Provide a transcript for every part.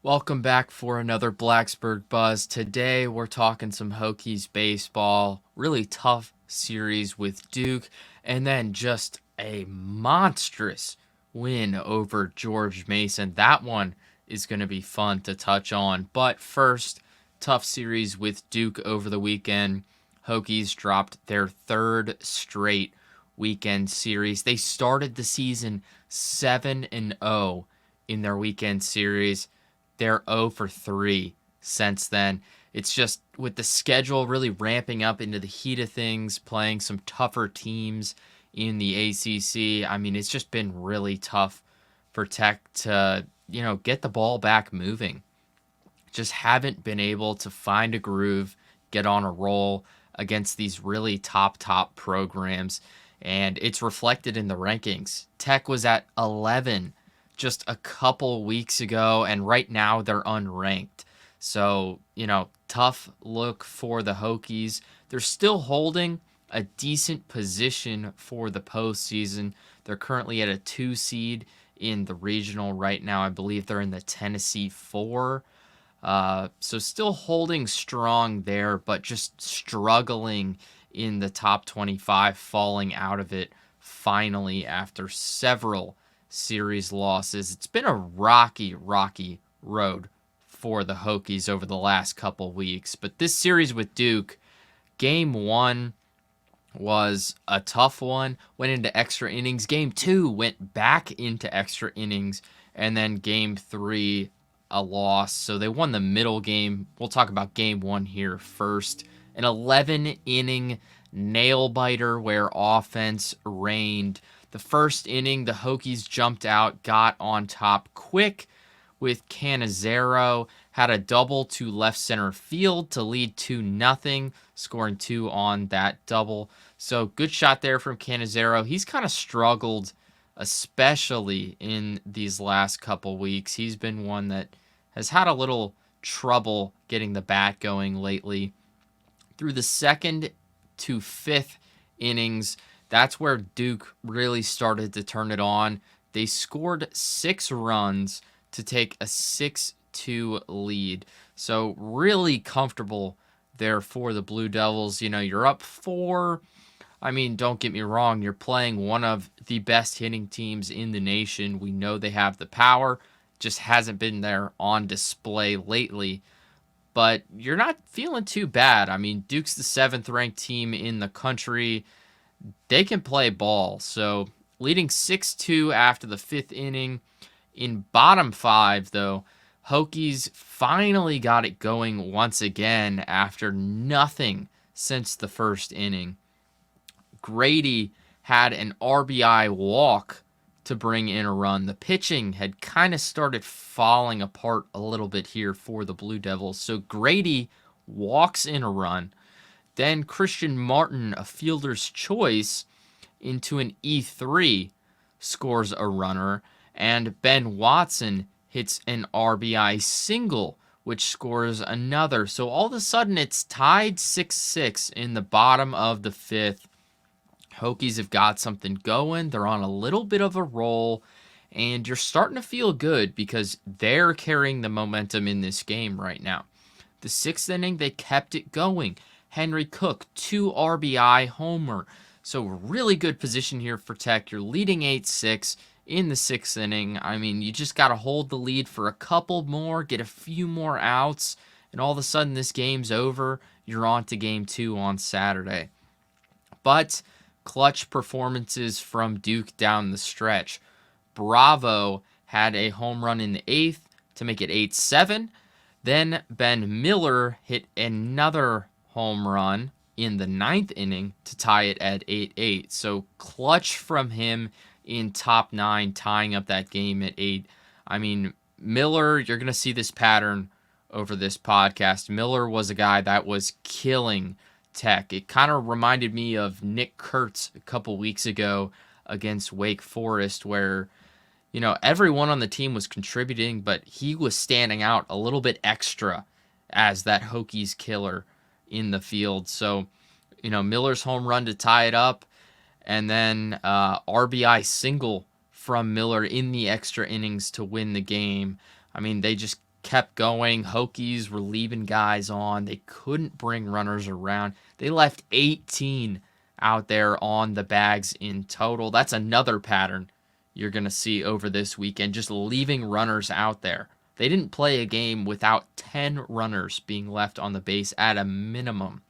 Welcome back for another Blacksburg Buzz. Today we're talking some Hokies baseball. Really tough series with Duke, and then just a monstrous win over George Mason. That one is going to be fun to touch on. But first, tough series with Duke over the weekend. Hokies dropped their third straight weekend series. They started the season 7-0 in their weekend series. They're 0 for 3 since then. It's just with the schedule really ramping up into the heat of things, playing some tougher teams in the ACC. I mean, it's just been really tough for Tech to, get the ball back moving. Just haven't been able to find a groove, get on a roll against these really top programs. And it's reflected in the rankings. Tech was at 11 just a couple weeks ago, and right now they're unranked. So, tough look for the Hokies. They're still holding a decent position for the postseason. They're currently at a 2 seed in the regional right now. I believe they're in the Tennessee 4. So still holding strong there, but just struggling in the top 25, falling out of it finally after several series losses. It's been a rocky road for the Hokies over the last couple weeks. But this series with Duke, game 1 was a tough one, went into extra innings. Game 2 went back into extra innings, and then game 3 a loss. So they won the middle game. We'll talk about game 1 here first. An 11-inning nail-biter where offense reigned. The first inning, the Hokies jumped out, got on top quick with Canizero, had a double to left center field to lead 2-0, scoring 2 on that double. So good shot there from Canizero. He's kind of struggled, especially in these last couple weeks. He's been one that has had a little trouble getting the bat going lately. Through the second to fifth innings, that's where Duke really started to turn it on. They scored 6 runs to take a 6-2 lead. So really comfortable there for the Blue Devils. You're up 4. I mean, don't get me wrong. You're playing one of the best hitting teams in the nation. We know they have the power. Just hasn't been there on display lately. But you're not feeling too bad. I mean, Duke's the 7th ranked team in the country. They can play ball. So leading 6-2 after the 5th inning. In bottom 5, though, Hokies finally got it going once again after nothing since the first inning. Grady had an RBI walk to bring in a run. The pitching had kind of started falling apart a little bit here for the Blue Devils. So Grady walks in a run. Then Christian Martin, a fielder's choice, into an E3, scores a runner. And Ben Watson hits an RBI single, which scores another. So all of a sudden it's tied 6-6 in the bottom of the 5th. Hokies have got something going. They're on a little bit of a roll, and you're starting to feel good because they're carrying the momentum in this game right now. The 6th inning, they kept it going. Henry Cook, 2 RBI homer. So really good position here for Tech. You're leading 8-6 in the 6th inning. I mean, you just got to hold the lead for a couple more, get a few more outs, and all of a sudden this game's over. You're on to game 2 on Saturday. But clutch performances from Duke down the stretch. Bravo had a home run in the 8th to make it 8-7. Then Ben Miller hit another home run in the 9th inning to tie it at 8-8. So clutch from him in top 9, tying up that game at 8. I mean, Miller, you're going to see this pattern over this podcast. Miller was a guy that was killing Tech. It kind of reminded me of Nick Kurtz a couple weeks ago against Wake Forest, where everyone on the team was contributing, but he was standing out a little bit extra as that Hokies killer in the field. So Miller's home run to tie it up, and then RBI single from Miller in the extra innings to win the game. I mean, they just kept going. Hokies were leaving guys on. They couldn't bring runners around. They left 18 out there on the bags in total. That's another pattern you're going to see over this weekend, just leaving runners out there. They didn't play a game without 10 runners being left on the base at a minimum.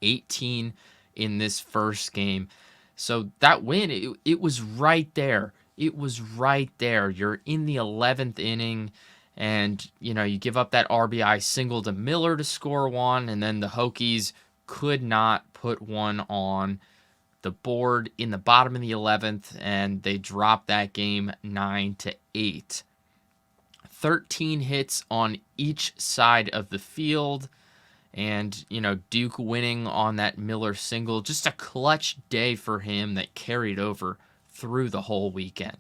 18 in this first game. So that win, it was right there. It was right there. You're in the 11th inning, and you give up that RBI single to Miller to score one, and then the Hokies could not put one on the board in the bottom of the 11th, and they dropped that game 9-8. 13 hits on each side of the field, and Duke winning on that Miller single. Just a clutch day for him that carried over through the whole weekend.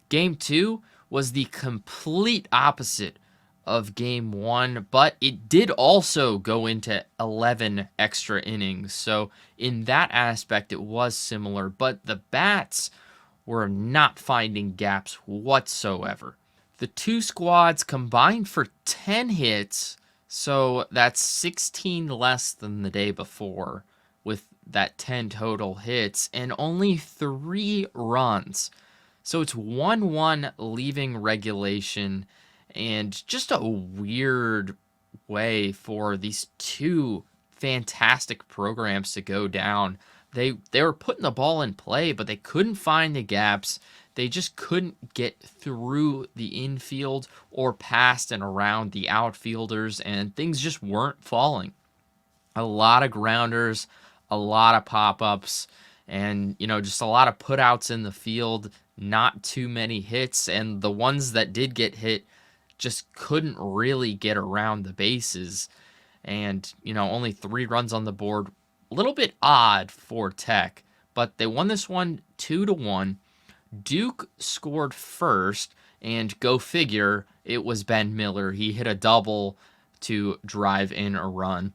Game 2 was the complete opposite of Game 1, but it did also go into 11 extra innings. So in that aspect, it was similar, but the bats were not finding gaps whatsoever. The two squads combined for 10 hits, so that's 16 less than the day before with that 10 total hits, and only 3 runs. So it's 1-1 leaving regulation, and just a weird way for these two fantastic programs to go down. They were putting the ball in play, but they couldn't find the gaps. They just couldn't get through the infield or past and around the outfielders, and things just weren't falling. A lot of grounders, a lot of pop-ups, and just a lot of putouts in the field, not too many hits, and the ones that did get hit just couldn't really get around the bases. And only 3 runs on the board. A little bit odd for Tech, but they won this one 2-1. Duke scored first, and go figure, it was Ben Miller. He hit a double to drive in a run.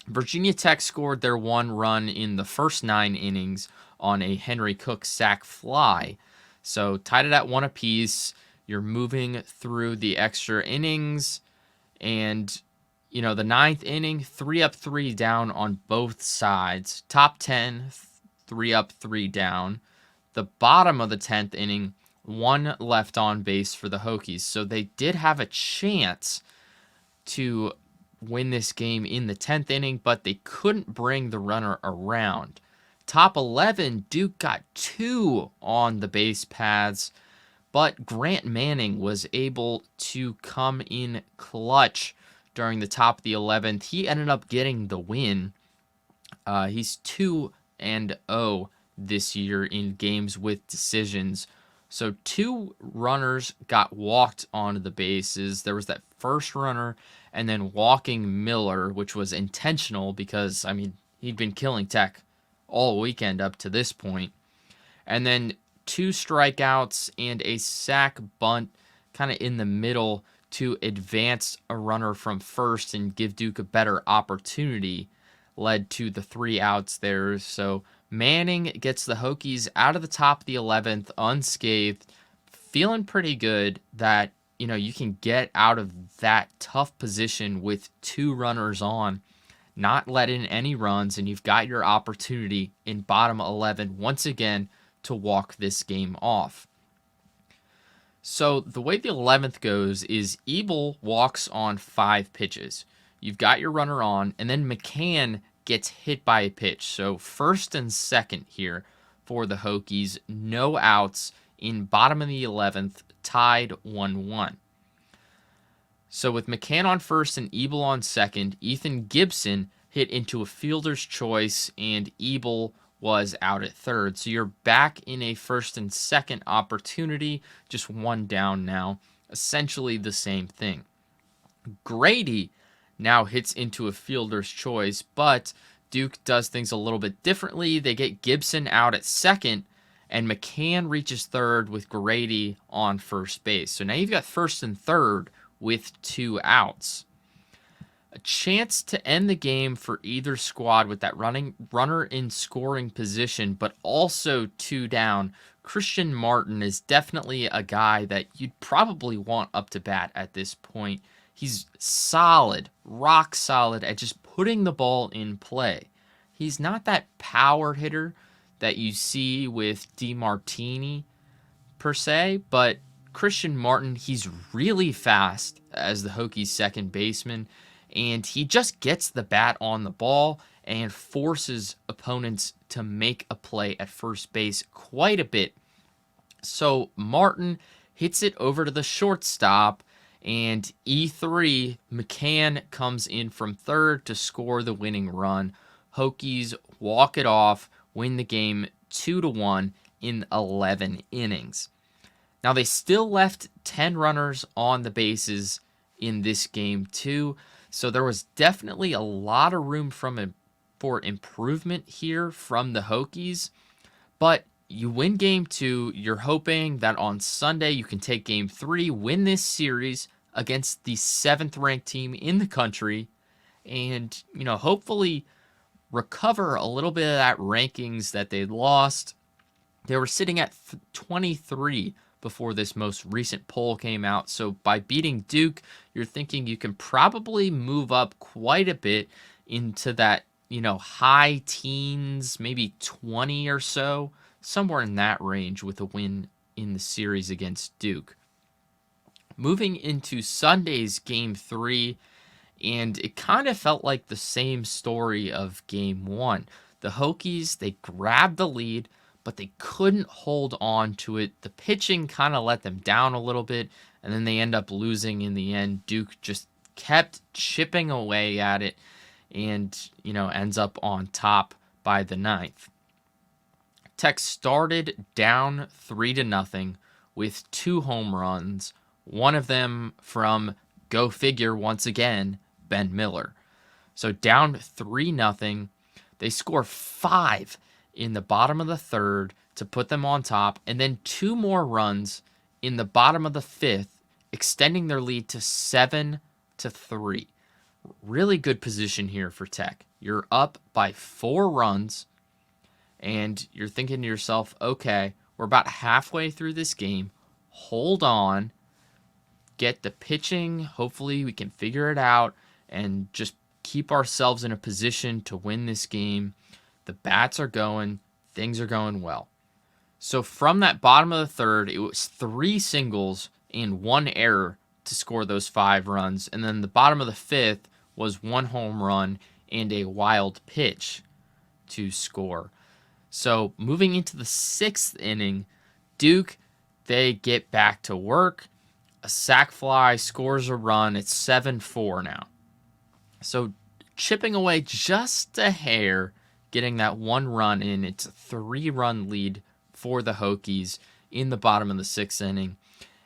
Virginia Tech scored their 1 run in the first 9 innings on a Henry Cook sac fly. So tied it at 1 apiece. You're moving through the extra innings, and the 9th inning, 3 up, 3 down on both sides. Top 10, 3 up, 3 down. The bottom of the 10th inning, 1 left on base for the Hokies. So they did have a chance to win this game in the 10th inning, but they couldn't bring the runner around. Top 11, Duke got 2 on the base paths, but Grant Manning was able to come in clutch during the top of the 11th. He ended up getting the win. He's 2-0 this year in games with decisions. So 2 runners got walked onto the bases. There was that first runner and then walking Miller, which was intentional because, he'd been killing Tech all weekend up to this point. And then 2 strikeouts and a sac bunt kind of in the middle to advance a runner from first and give Duke a better opportunity led to the 3 outs there. So Manning gets the Hokies out of the top of the 11th unscathed, feeling pretty good that, you can get out of that tough position with 2 runners on, not let in any runs, and you've got your opportunity in bottom 11 once again to walk this game off. So the way the 11th goes is Ebel walks on 5 pitches. You've got your runner on, and then McCann gets hit by a pitch. So first and second here for the Hokies. No outs in bottom of the 11th, tied 1-1. So with McCann on first and Ebel on second, Ethan Gibson hit into a fielder's choice, and Ebel was out at third. So you're back in a first and second opportunity, just 1 down now. Essentially the same thing. Grady now hits into a fielder's choice, but Duke does things a little bit differently. They get Gibson out at second, and McCann reaches third with Grady on first base. So now you've got first and third with 2 outs. A chance to end the game for either squad with that runner in scoring position, but also two down. Christian Martin is definitely a guy that you'd probably want up to bat at this point. He's solid, rock solid at just putting the ball in play. He's not that power hitter that you see with DeMartini per se, but Christian Martin, he's really fast as the Hokies second baseman, and he just gets the bat on the ball and forces opponents to make a play at first base quite a bit. So Martin hits it over to the shortstop, and E3, McCann comes in from third to score the winning run. Hokies walk it off, win the game 2-1 in 11 innings. Now, they still left 10 runners on the bases in this game, too. So there was definitely a lot of room for improvement here from the Hokies. But you win game 2. You're hoping that on Sunday you can take game 3, win this series against the 7th-ranked team in the country, and, hopefully recover a little bit of that rankings that they lost. They were sitting at 23 before this most recent poll came out. So by beating Duke, you're thinking you can probably move up quite a bit into that, high teens, maybe 20 or so, somewhere in that range with a win in the series against Duke. Moving into Sunday's game 3, and it kind of felt like the same story of game 1. The Hokies, they grabbed the lead, but they couldn't hold on to it. The pitching kind of let them down a little bit, and then they end up losing in the end. Duke just kept chipping away at it and, ends up on top by the 9th. Tech started down 3-0 with 2 home runs, one of them from, go figure once again, Ben Miller. So down 3-0, they score 5 in the bottom of the 3rd to put them on top, and then 2 more runs in the bottom of the 5th, extending their lead to 7-3. Really good position here for Tech. You're up by 4 runs, and you're thinking to yourself, okay, we're about halfway through this game. Hold on. Get the pitching. Hopefully we can figure it out and just keep ourselves in a position to win this game. The bats are going. Things are going well. So from that bottom of the 3rd, it was 3 singles and 1 error to score those 5 runs. And then the bottom of the 5th was 1 home run and a wild pitch to score. So moving into the 6th inning, Duke, they get back to work. A sac fly scores a run. It's 7-4 now. So chipping away just a hair, getting that 1 run in. It's a 3-run lead for the Hokies in the bottom of the 6th inning.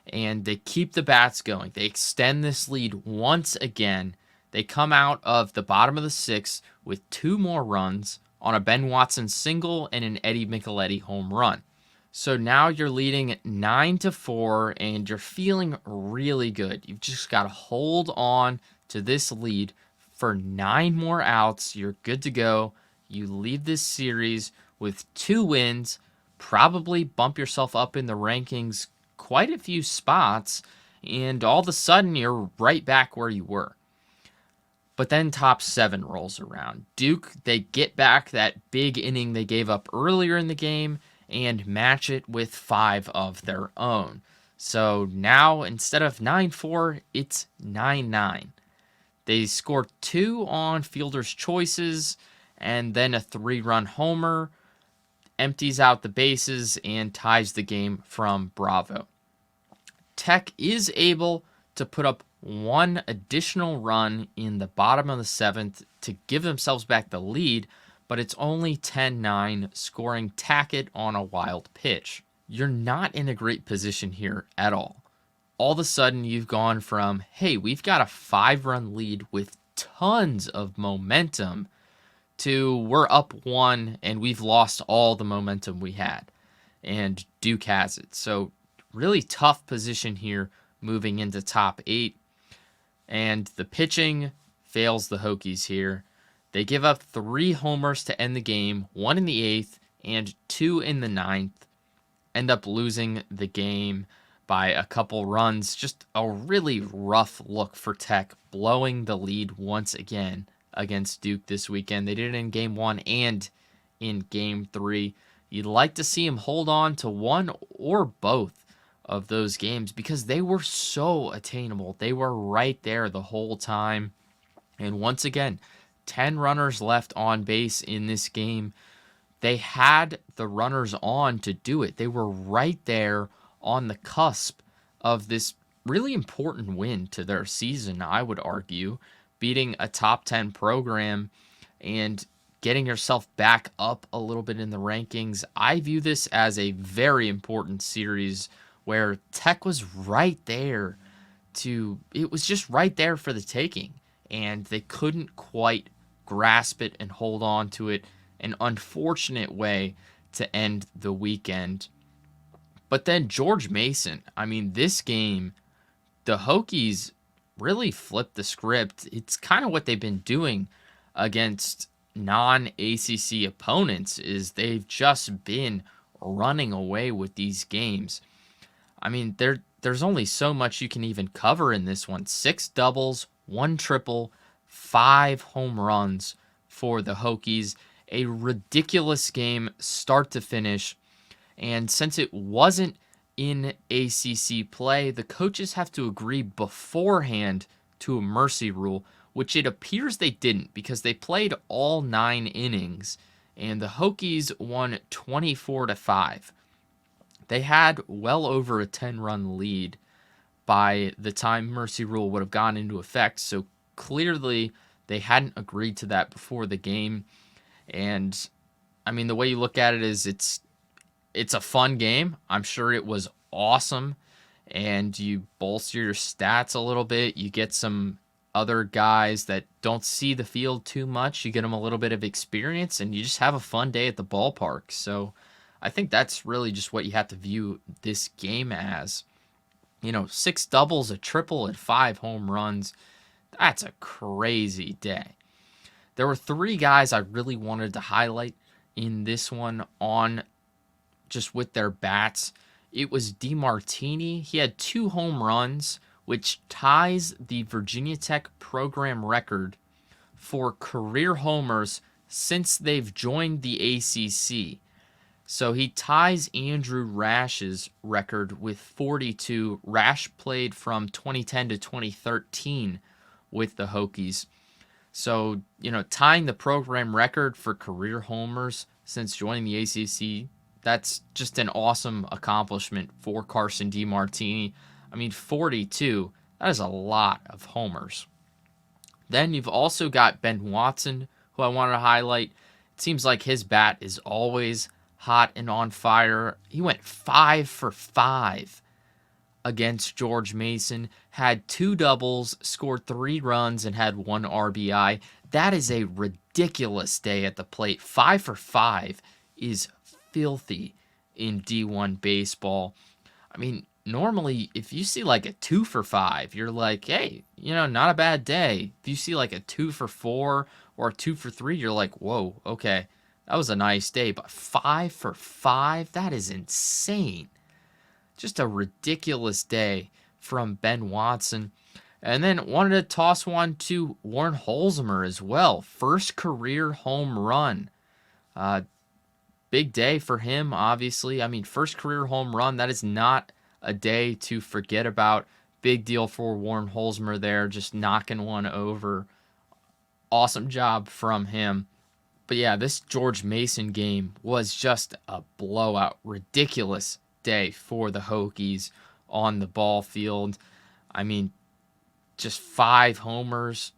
And they keep the bats going. They extend this lead once again. They come out of the bottom of the 6th with 2 more runs on a Ben Watson single and an Eddie Micheletti home run. So now you're leading 9-4, and you're feeling really good. You've just got to hold on to this lead for 9 more outs. You're good to go. You leave this series with 2 wins, probably bump yourself up in the rankings quite a few spots, and all of a sudden you're right back where you were. But then top 7 rolls around. Duke, they get back that big inning they gave up earlier in the game and match it with 5 of their own. So now, instead of 9-4, it's 9-9. They score 2 on fielder's choices, and then a 3-run homer, empties out the bases, and ties the game from Bravo. Tech is able to put up 1 additional run in the bottom of the 7th to give themselves back the lead, but it's only 10-9, scoring Tackett on a wild pitch. You're not in a great position here at all. All of a sudden, you've gone from, hey, we've got a 5-run lead with tons of momentum, to we're up 1 and we've lost all the momentum we had. And Duke has it. So really tough position here moving into top 8. And the pitching fails the Hokies here. They give up 3 homers to end the game, 1 in the 8th and 2 in the 9th. End up losing the game by a couple runs. Just a really rough look for Tech, blowing the lead once again against Duke this weekend. They did it in Game 1 and in Game 3. You'd like to see them hold on to one or both of those games because they were so attainable. They were right there the whole time. And once again, 10 runners left on base in this game. They had the runners on to do it. They were right there on the cusp of this really important win to their season, I would argue, beating a top 10 program and getting yourself back up a little bit in the rankings. I view this as a very important series where Tech was right there it was just right there for the taking, and they couldn't quite grasp it and hold on to it. An unfortunate way to end the weekend. But then George Mason, I mean, this game, the Hokies really flipped the script. It's kind of what they've been doing against non-ACC opponents, is they've just been running away with these games. I mean, there's only so much you can even cover in this one. 6 doubles, 1 triple, 5 home runs for the Hokies. A ridiculous game start to finish. And since it wasn't in ACC play, the coaches have to agree beforehand to a mercy rule, which it appears they didn't because they played all 9 innings and the Hokies won 24-5. They had well over a 10-run lead by the time mercy rule would have gone into effect, so clearly they hadn't agreed to that before the game. And I mean, the way you look at it is it's a fun game. I'm sure it was awesome, and you bolster your stats a little bit. You get some other guys that don't see the field too much. You get them a little bit of experience, and you just have a fun day at the ballpark. So I think that's really just what you have to view this game as. 6 doubles, a triple, and 5 home runs. That's a crazy day. There were 3 guys I really wanted to highlight in this one on just with their bats. It was DeMartini. He had 2 home runs, which ties the Virginia Tech program record for career homers since they've joined the ACC. So he ties Andrew Rash's record with 42. Rash played from 2010 to 2013 with the Hokies. So, tying the program record for career homers since joining the ACC, that's just an awesome accomplishment for Carson DeMartini. I mean, 42, that is a lot of homers. Then you've also got Ben Watson, who I wanted to highlight. It seems like his bat is always hot and on fire. He went 5 for 5 against George Mason, had 2 doubles, scored 3 runs, and had 1 RBI. That is a ridiculous day at the plate. 5 for 5 is filthy in D1 baseball. I mean, normally, if you see like a 2 for 5, you're like, hey, not a bad day. If you see like a 2 for 4 or a 2 for 3, you're like, whoa, okay, that was a nice day. But 5 for 5, that is insane. Just a ridiculous day from Ben Watson. And then wanted to toss one to Warren Holzheimer as well. First career home run. Big day for him, obviously. I mean, first career home run, that is not a day to forget about. Big deal for Warren Holzheimer there, just knocking one over. Awesome job from him. But yeah, this George Mason game was just a blowout. Ridiculous day for the Hokies on the ball field. I mean, just 5 homers,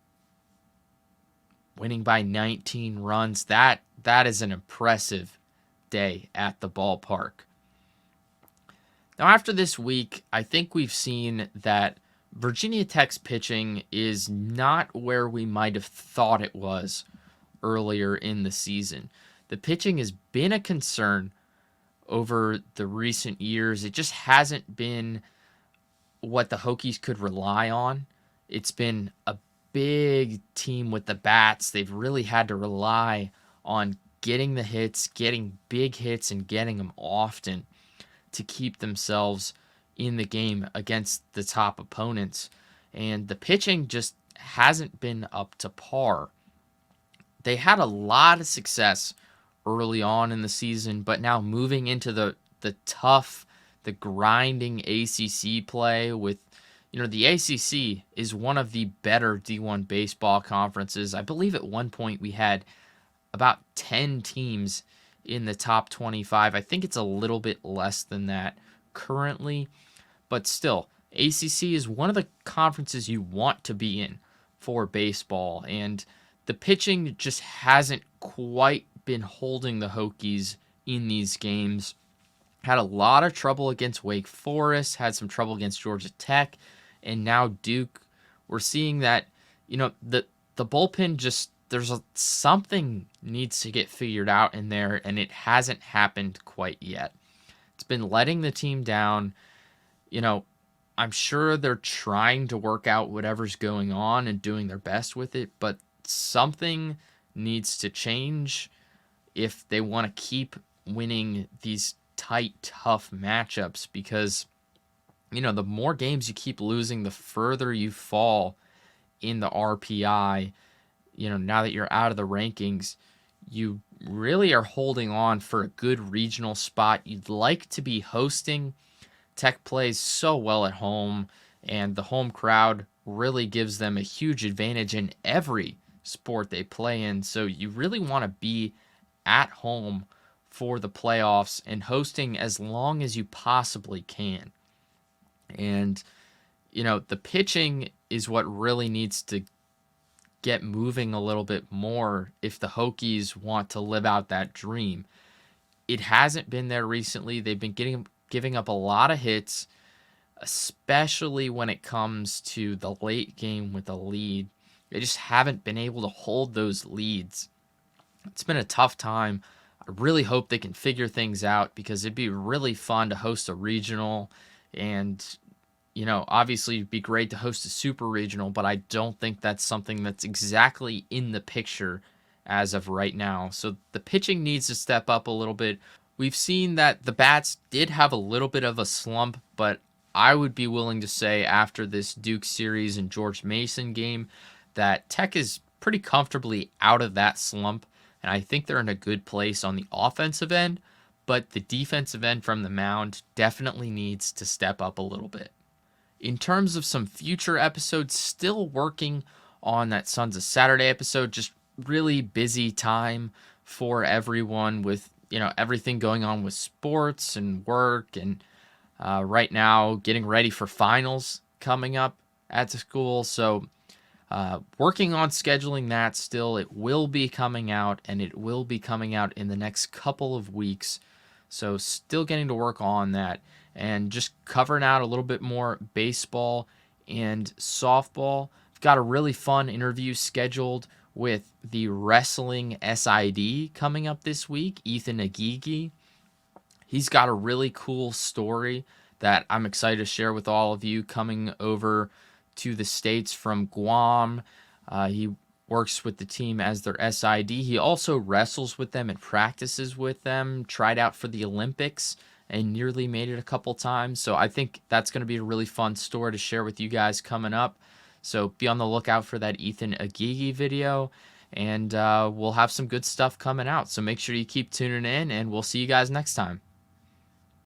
winning by 19 runs. That is an impressive day at the ballpark. Now, after this week, I think we've seen that Virginia Tech's pitching is not where we might have thought it was earlier in the season. The pitching has been a concern over the recent years. It just hasn't been what the Hokies could rely on. It's been a big team with the bats. They've really had to rely on getting the hits, getting big hits, and getting them often to keep themselves in the game against the top opponents. And the pitching just hasn't been up to par. They had a lot of success early on in the season, but now moving into the tough, the grinding ACC play with, the ACC is one of the better D1 baseball conferences. I believe at one point we had about 10 teams in the top 25. I think it's a little bit less than that currently, but still, ACC is one of the conferences you want to be in for baseball, and the pitching just hasn't quite been holding the Hokies in these games. Had a lot of trouble against Wake Forest, had some trouble against Georgia Tech, and now Duke. We're seeing that, the bullpen just, something needs to get figured out in there, and it hasn't happened quite yet. It's been letting the team down. I'm sure they're trying to work out whatever's going on and doing their best with it, but something needs to change if they want to keep winning these tight, tough matchups, because, the more games you keep losing, the further you fall in the RPI. Now that you're out of the rankings, you really are holding on for a good regional spot. You'd like to be hosting. Tech plays so well at home, and the home crowd really gives them a huge advantage in every sport they play in. So you really want to be at home for the playoffs and hosting as long as you possibly can. And, the pitching is what really needs to get moving a little bit more if the Hokies want to live out that dream. It hasn't been there recently. They've been giving up a lot of hits, especially when it comes to the late game with a lead. They just haven't been able to hold those leads. It's been a tough time. I really hope they can figure things out, because it'd be really fun to host a regional, and obviously it'd be great to host a super regional, but I don't think that's something that's exactly in the picture as of right now. So the pitching needs to step up a little bit. We've seen that the bats did have a little bit of a slump, but I would be willing to say after this Duke series and George Mason game that Tech is pretty comfortably out of that slump, and I think they're in a good place on the offensive end, but the defensive end from the mound definitely needs to step up a little bit. In terms of some future episodes, still working on that Sons of Saturday episode. Just really busy time for everyone with, everything going on with sports and work, and right now getting ready for finals coming up at the school. So working on scheduling that still. It will be coming out, and it will be coming out in the next couple of weeks. So still getting to work on that, and just covering out a little bit more baseball and softball. I've got a really fun interview scheduled with the wrestling SID coming up this week, Ethan Agigi. He's got a really cool story that I'm excited to share with all of you, coming over to the States from Guam. He works with the team as their SID. He also wrestles with them and practices with them, tried out for the Olympics and nearly made it a couple times. So I think that's going to be a really fun story to share with you guys coming up. So be on the lookout for that Ethan Agigi video, and we'll have some good stuff coming out. So make sure you keep tuning in, and we'll see you guys next time.